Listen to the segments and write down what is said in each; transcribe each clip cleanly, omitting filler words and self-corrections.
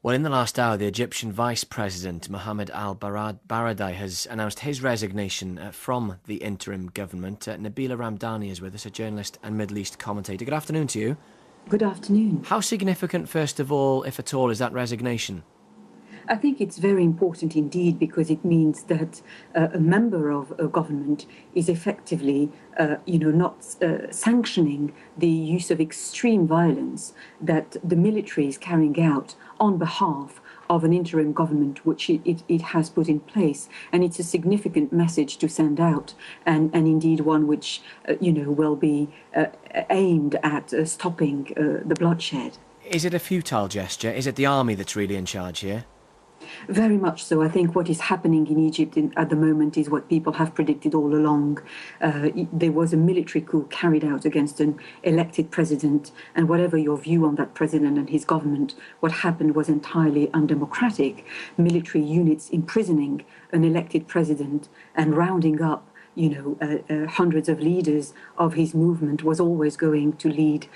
Well, in the last hour, the Egyptian Vice President, Mohammed al-Baradei, has announced his resignation from the interim government. Nabila Ramdani is with us, a journalist and Middle East commentator. Good afternoon to you. Good afternoon. How significant, first of all, if at all, is that resignation? I think it's very important indeed because it means that a member of a government is effectively, not sanctioning the use of extreme violence that the military is carrying out on behalf of an interim government which it has put in place. And it's a significant message to send out, and indeed one which, will be aimed at stopping the bloodshed. Is it a futile gesture? Is it the army that's really in charge here? Very much so. I think what is happening in Egypt at the moment is what people have predicted all along. There was a military coup carried out against an elected president, and whatever your view on that president and his government, what happened was entirely undemocratic. Military units imprisoning an elected president and rounding up hundreds of leaders of his movement was always going to lead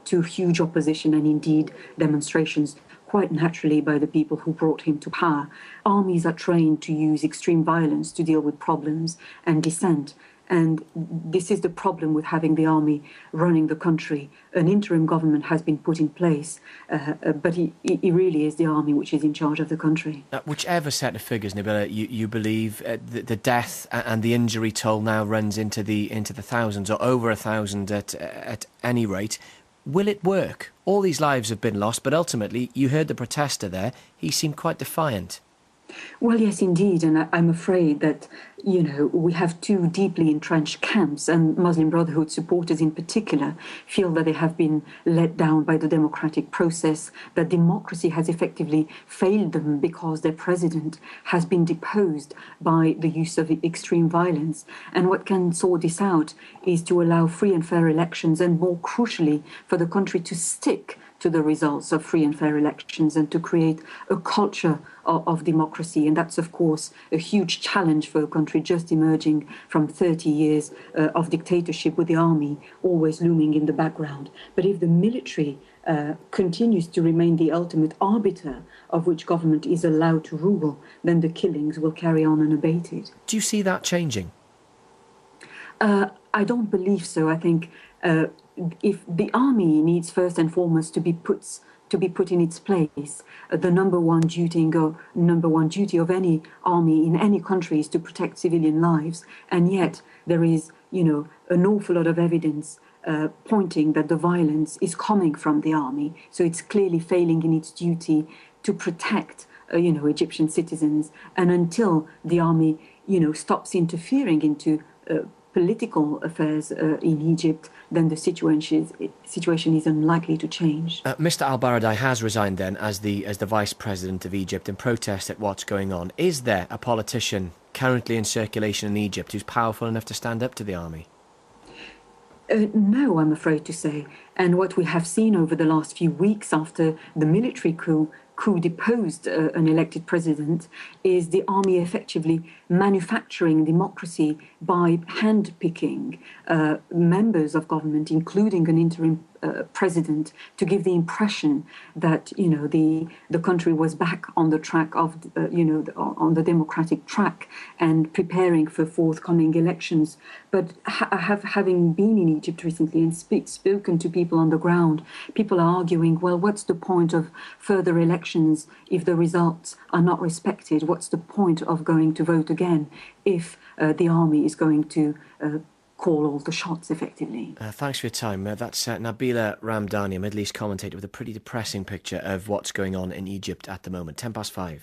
to huge opposition and indeed demonstrations, quite naturally, by the people who brought him to power. Armies are trained to use extreme violence to deal with problems and dissent. And this is the problem with having the army running the country. An interim government has been put in place, but it really is the army which is in charge of the country. Whichever set of figures, Nabila, you believe the death and the injury toll now runs into the thousands, or over 1,000 at any rate. Will it work? All these lives have been lost, but ultimately, you heard the protester there. He seemed quite defiant. Well, yes, indeed. And I'm afraid that, we have two deeply entrenched camps, and Muslim Brotherhood supporters in particular feel that they have been let down by the democratic process, that democracy has effectively failed them because their president has been deposed by the use of extreme violence. And what can sort this out is to allow free and fair elections, and more crucially, for the country to stick to the results of free and fair elections and to create a culture of democracy. And that's, of course, a huge challenge for a country just emerging from 30 years of dictatorship with the army always looming in the background. But if the military continues to remain the ultimate arbiter of which government is allowed to rule, then the killings will carry on unabated. Do you see that changing? I don't believe so. I think if the army needs first and foremost to be put in its place, the number one duty of any army in any country is to protect civilian lives, and yet there is an awful lot of evidence pointing that the violence is coming from the army, so it's clearly failing in its duty to protect Egyptian citizens. And until the army stops interfering into political affairs in Egypt, then the situation is unlikely to change. Mr. al-Baradei has resigned then as the Vice President of Egypt in protest at what's going on. Is there a politician currently in circulation in Egypt who's powerful enough to stand up to the army? No, I'm afraid to say. And what we have seen over the last few weeks after the military coup deposed an elected president is the army effectively manufacturing democracy by handpicking members of government, including an interim president, to give the impression that the country was back on the track of on the democratic track and preparing for forthcoming elections. But having been in Egypt recently and spoken to people on the ground, people are arguing, well, what's the point of further elections if the results are not respected? What's the point of going to vote again if the army is going to call all the shots effectively? Thanks for your time. That's Nabila Ramdani, a Middle East commentator with a pretty depressing picture of what's going on in Egypt at the moment. 5:10.